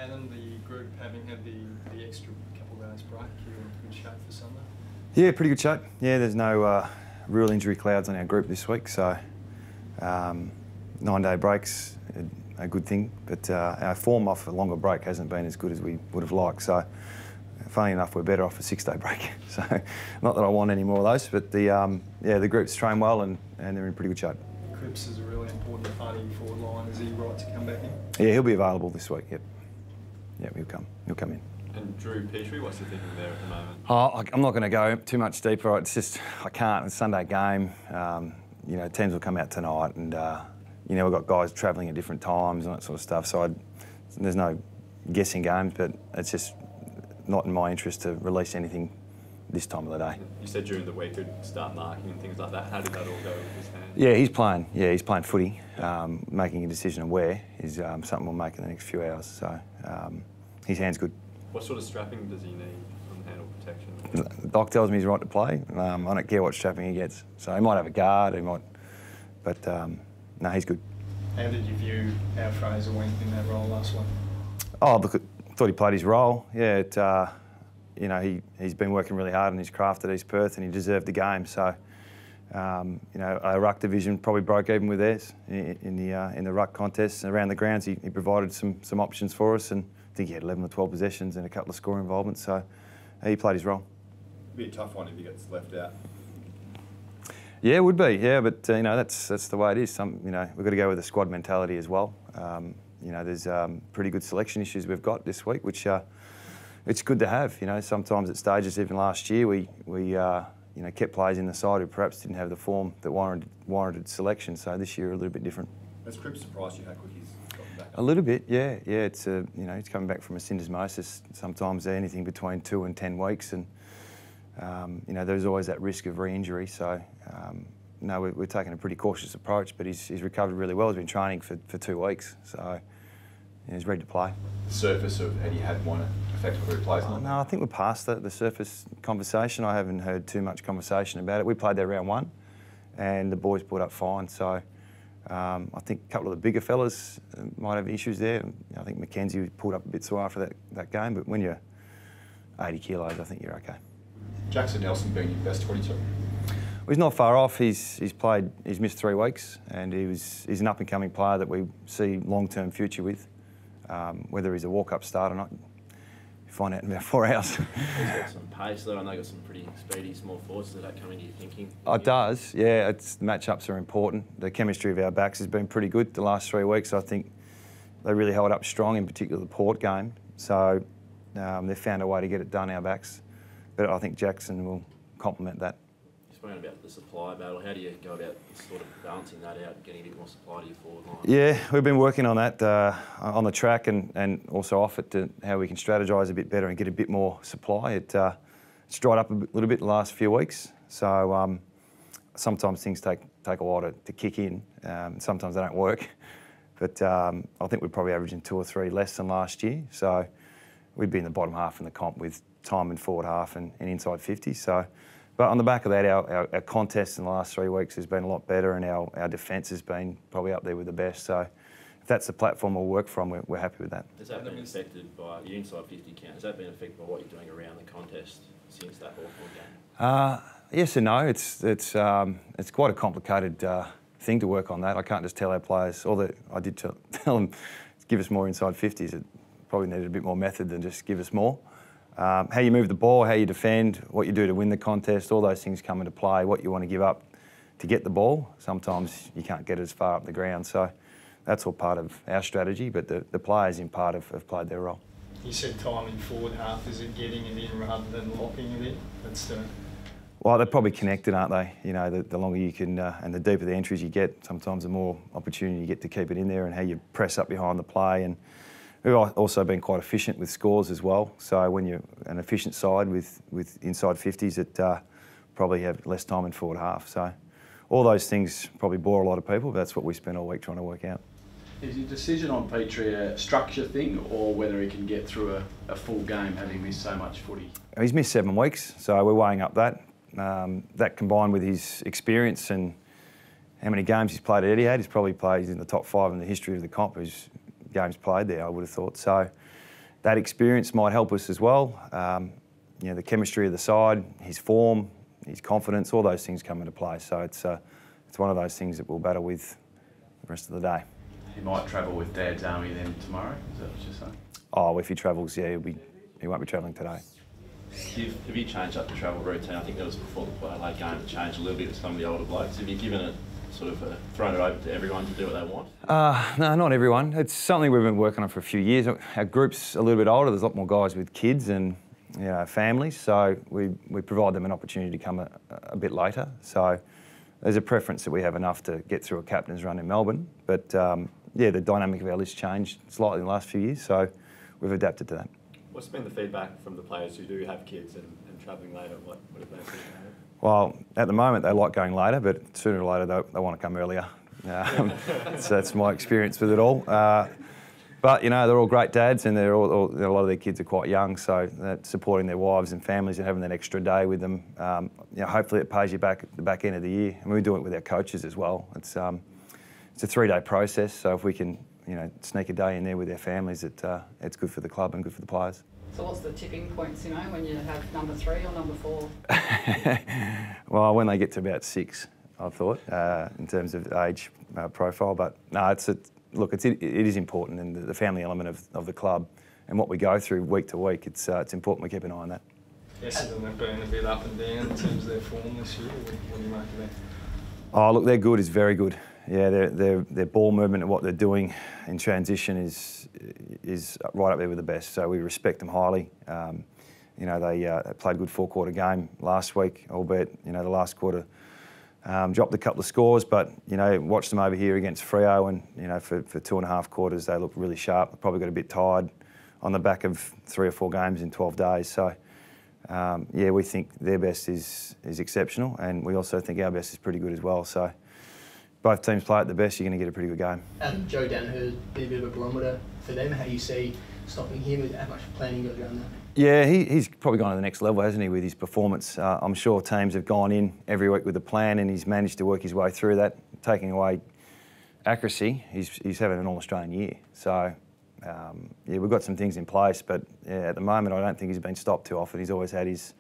And the group having had the extra couple of days break, you're in good shape for Sunday? Yeah, pretty good shape. Yeah, there's no real injury clouds on our group this week, so 9-day breaks a good thing. But our form off a longer break hasn't been as good as we would have liked. So, funny enough, we're better off a 6-day break. So, not that I want any more of those, but the group's trained well and they're in pretty good shape. Cripps is a really important part of your forward line. Is he right to come back in? Yeah, he'll be available this week. Yep. Yeah, he'll come in. And Drew Petrie, what's he thinking there at the moment? Oh, I'm not going to go too much deeper. It's just, I can't. It's a Sunday game. Teams will come out tonight and, we've got guys travelling at different times and that sort of stuff. So there's no guessing games, but it's just not in my interest to release anything this time of the day. You said during the week he'd start marking and things like that. How did that all go with his hand? Yeah, he's playing. Yeah, he's playing footy. Making a decision on where is something we'll make in the next few hours. So his hand's good. What sort of strapping does he need on handle protection? The doc tells me he's right to play. I don't care what strapping he gets. So he might have a guard, but no, he's good. How did you view how Fraser went in that role last week? Oh, look, I thought he played his role. Yeah, he's been working really hard on his craft at East Perth and he deserved the game. So, our ruck division probably broke even with theirs in the ruck contest. Around the grounds, he provided some options for us, and I think he had 11 or 12 possessions and a couple of scoring involvements. So, he played his role. Be a tough one if he gets left out. Yeah, it would be. Yeah, but that's the way it is. We've got to go with the squad mentality as well. There's pretty good selection issues we've got this week, which it's good to have. Sometimes at stages, even last year, we kept players in the side who perhaps didn't have the form that warranted selection. So this year a little bit different. Has Cripps surprised you how quick he's gotten back? A little bit, yeah. It's he's coming back from a syndesmosis. Sometimes anything between 2 and 10 weeks, and there's always that risk of re-injury. So we're taking a pretty cautious approach. But he's recovered really well. He's been training for 2 weeks, so he's ready to play. The surface of Eddie had one affect whether he plays or not? No, I think we're past the surface conversation. I haven't heard too much conversation about it. We played there round 1 and the boys put up fine. So I think a couple of the bigger fellas might have issues there. I think Mackenzie pulled up a bit sore after that game, but when you're 80 kilos, I think you're okay. Jackson Nelson being your best 22? Well, he's not far off. He's missed 3 weeks, and he's an up-and-coming player that we see long-term future with. Whether he's a walk-up start or not, you find out in about 4 hours. He's got some pace though, and they've got some pretty speedy small forwards. Does that come into your thinking? Oh, it does, yeah. Matchups are important. The chemistry of our backs has been pretty good the last 3 weeks. I think they really held up strong, in particular the Port game. So they've found a way to get it done, our backs. But I think Jackson will complement that. You spoke about the supply battle. How do you go about sort of balancing that out and getting a bit more supply to your forward line? Yeah, we've been working on that on the track and also off it, to how we can strategise a bit better and get a bit more supply. It's dried up a little bit the last few weeks, so sometimes things take a while to kick in. Sometimes they don't work, but I think we're probably averaging 2 or 3 less than last year. So we'd be in the bottom half in the comp with time in forward half and inside 50. So, but on the back of that, our contest in the last 3 weeks has been a lot better, and our defence has been probably up there with the best. So if that's the platform we'll work from, we're happy with that. Has that been affected by the inside 50 count? Has that been affected by what you're doing around the contest since that Hawthorn game? Yes and no. It's quite a complicated thing to work on that. I can't just tell our players. I did tell them, give us more inside 50s. It probably needed a bit more method than just give us more. How you move the ball, how you defend, what you do to win the contest, all those things come into play. What you want to give up to get the ball. Sometimes you can't get as far up the ground. So that's all part of our strategy, but the players in part have played their role. You said time in forward half. Is it getting it in rather than locking it in? Well, they're probably connected, aren't they? The longer you can, and the deeper the entries you get, sometimes the more opportunity you get to keep it in there, and how you press up behind the play. And we've also been quite efficient with scores as well. So when you're an efficient side with inside 50s, it probably have less time in forward half. So all those things probably bore a lot of people, but that's what we spent all week trying to work out. Is your decision on Petrie a structure thing, or whether he can get through a full game having missed so much footy? He's missed 7 weeks, so we're weighing up that. That combined with his experience and how many games he's played at Etihad, he's probably played in the top 5 in the history of the comp. His games played there, I would have thought. So that experience might help us as well. You know, the chemistry of the side, his form, his confidence, all those things come into play. So it's one of those things that we'll battle with the rest of the day. He might travel with Dad's army then tomorrow, is that what you're saying? Oh, if he travels, yeah, he won't be travelling today. Have you changed up the travel routine? I think that was before the late game, it changed a little bit with some of the older blokes. Have you given it, sort of thrown it over to everyone to do what they want? No, not everyone. It's something we've been working on for a few years. Our group's a little bit older. There's a lot more guys with kids and families, so we provide them an opportunity to come a bit later. So there's a preference that we have enough to get through a captain's run in Melbourne. But yeah, the dynamic of our list changed slightly in the last few years, so we've adapted to that. What's been the feedback from the players who do have kids and travelling later? What have they said? Well, at the moment they like going later, but sooner or later they want to come earlier. So that's my experience with it all. But you know, they're all great dads, and a lot of their kids are quite young, so supporting their wives and families and having that extra day with them, you know, hopefully it pays you back at the back end of the year. And we do it with our coaches as well. It's a 3-day process, so if we can, you know, sneak a day in there with their families, it's good for the club and good for the players. So what's the tipping point, Simo, when you have number 3 or number 4? Well, when they get to about 6, I thought, in terms of age profile. But no, look, it is important, and the family element of the club and what we go through week to week, it's important we keep an eye on that. Essendon have been a bit up and down in terms of their form this year. What do you make of that? Oh, look, their good is very good. Yeah, their ball movement and what they're doing in transition is right up there with the best. So we respect them highly. You know, they played a good 4-quarter game last week, albeit, you know, the last quarter dropped a couple of scores, but, you know, watched them over here against Freo, and, you know, for 2.5 quarters they looked really sharp. They probably got a bit tired on the back of 3 or 4 games in 12 days. So, yeah, we think their best is exceptional, and we also think our best is pretty good as well. So both teams play at the best, you're going to get a pretty good game. Joe Danaher's been a bit of a barometer for them. How do you see stopping him? How much planning you got around that? Yeah, he's probably gone to the next level, hasn't he, with his performance. I'm sure teams have gone in every week with a plan, and he's managed to work his way through that, taking away accuracy. He's having an All-Australian year. So, yeah, we've got some things in place, but yeah, at the moment I don't think he's been stopped too often. He's always had his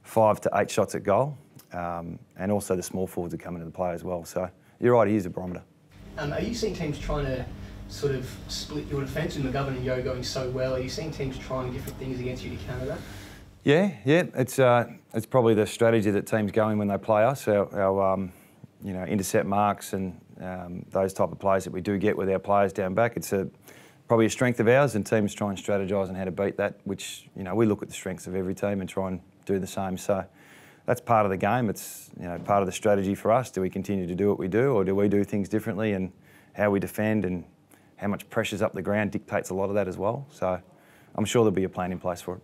5 to 8 shots at goal, and also the small forwards are coming into play as well. So you're right, he is a barometer. Are you seeing teams trying to sort of split your defence with McGovern and Yeo going so well? Are you seeing teams trying different things against you to counter that? Yeah, it's probably the strategy that teams go in when they play us. Our you know, intercept marks and those type of plays that we do get with our players down back. It's probably a strength of ours, and teams try and strategise on how to beat that. Which, you know, we look at the strengths of every team and try and do the same. So that's part of the game. It's, you know, part of the strategy for us. Do we continue to do what we do, or do we do things differently? And how we defend and how much pressure's up the ground dictates a lot of that as well. So I'm sure there'll be a plan in place for it.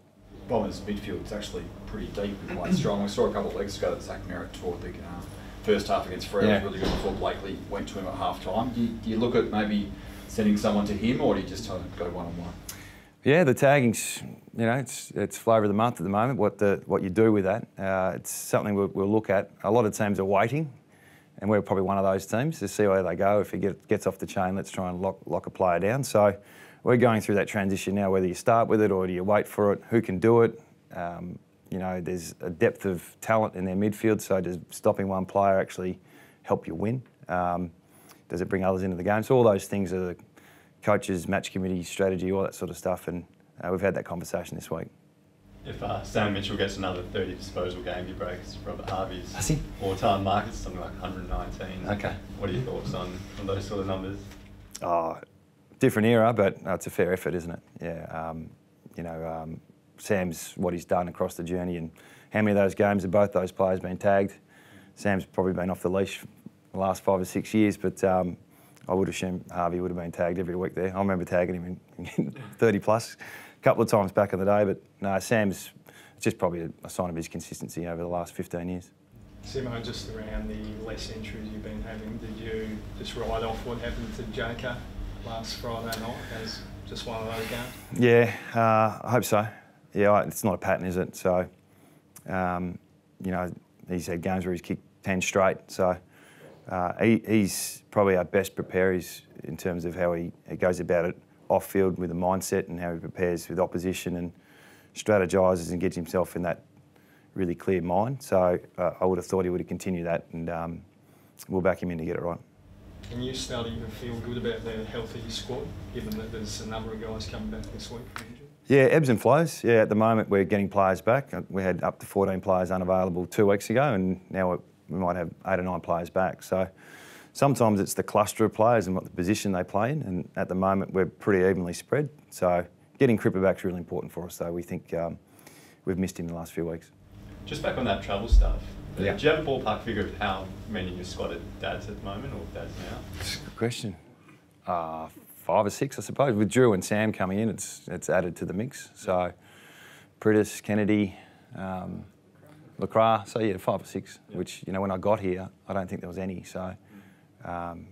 Bombers midfield is actually pretty deep and quite strong. We saw a couple of legs ago that Zach Merritt taught the first half against Freo was really good before Blakely went to him at half time. Do you look at maybe sending someone to him, or do you just tell him to go one-on-one? Yeah, the tagging's, you know, it's flavour of the month at the moment. What you do with that, it's something we'll look at. A lot of teams are waiting, and we're probably one of those teams to see where they go. If he gets off the chain, let's try and lock a player down. So we're going through that transition now, whether you start with it or do you wait for it, who can do it. You know, there's a depth of talent in their midfield, so does stopping one player actually help you win? Does it bring others into the game? So all those things are the coaches, match committee, strategy, all that sort of stuff, and we've had that conversation this week. If Sam Mitchell gets another 30 disposal game, he breaks Robert Harvey's Has he? all-time mark. It's something like 119. Okay. What are your thoughts on those sort of numbers? Oh, different era, but it's a fair effort, isn't it? Yeah. You know, Sam's what he's done across the journey, and how many of those games have both those players been tagged? Sam's probably been off the leash the last 5 or 6 years, but I would assume Harvey would have been tagged every week there. I remember tagging him in 30 plus a couple of times back in the day, but no, Sam's just probably a sign of his consistency over the last 15 years. Simo, just around the less entries you've been having, did you just write off what happened to JK last Friday night as just one of those games? Yeah, I hope so. Yeah, it's not a pattern, is it? So, you know, he's had games where he's kicked 10 straight, so he's probably our best preparer in terms of how he goes about it off-field with the mindset and how he prepares with opposition and strategises and gets himself in that really clear mind. So I would have thought he would have continued that, and we'll back him in to get it right. Can you start to even feel good about their healthy squad, given that there's a number of guys coming back this week from injury? Yeah, ebbs and flows. Yeah, at the moment we're getting players back. We had up to 14 players unavailable 2 weeks ago, and now we might have 8 or 9 players back. So sometimes it's the cluster of players and what the position they play in, and at the moment we're pretty evenly spread. So getting Cripper back is really important for us, though. We think we've missed him in the last few weeks. Just back on that travel stuff. Yeah. Do you have a ballpark figure of how many you've squatted dads at the moment, or dads now? That's a good question. 5 or 6, I suppose. With Drew and Sam coming in, it's added to the mix. So Pritis, Kennedy, Lacroix. So yeah, 5 or 6. Yeah. Which, you know, when I got here, I don't think there was any. So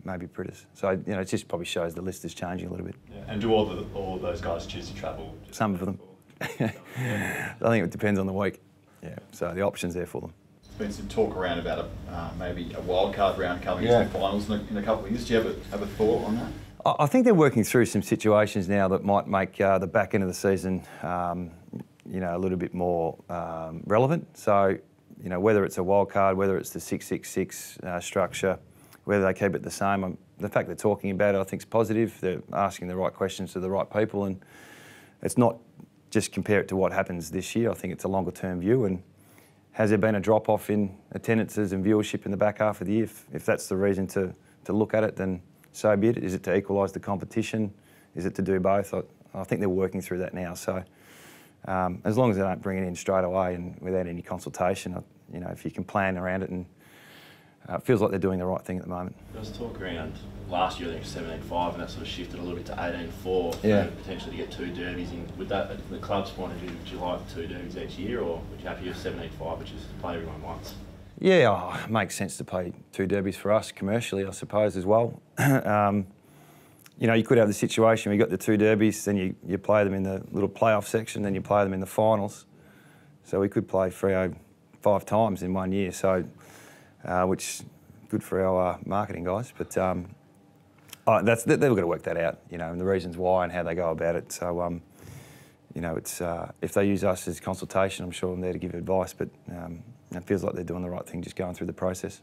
maybe Pritis. So, you know, it just probably shows the list is changing a little bit. Yeah. And do all those guys choose to travel? Some of them. I think it depends on the week. Yeah. So the option's there for them. There's been some talk around about maybe a wildcard round coming into the finals in a couple of years. Do you have a thought on that? I think they're working through some situations now that might make the back end of the season, you know, a little bit more relevant. So, you know, whether it's a wild card, whether it's the 6-6-6 structure, whether they keep it the same. The fact they're talking about it, I think, is positive. They're asking the right questions to the right people, and it's not just compare it to what happens this year. I think it's a longer term view. And has there been a drop off in attendances and viewership in the back half of the year? If that's the reason to look at it, then so be it. Is it to equalise the competition? Is it to do both? I think they're working through that now. So as long as they don't bring it in straight away and without any consultation, you know, if you can plan around it, and it feels like they're doing the right thing at the moment. There was talk around last year, I think it was 17-5, and that sort of shifted a little bit to 18-4 Yeah. potentially to get 2 derbies in. Would that, at the club's point of view, would you like 2 derbies each year, or would you happy with 17-5, which is play everyone once? Yeah, it makes sense to play 2 derbies for us commercially, I suppose, as well. You know, you could have the situation where you got the 2 derbies, then you play them in the little playoff section, then you play them in the finals. So we could play Freo 5 times in 1 year, so which good for our marketing guys. But they've got to work that out, you know, and the reasons why and how they go about it. So you know, it's if they use us as consultation, I'm sure I'm there to give advice. But it feels like they're doing the right thing, just going through the process.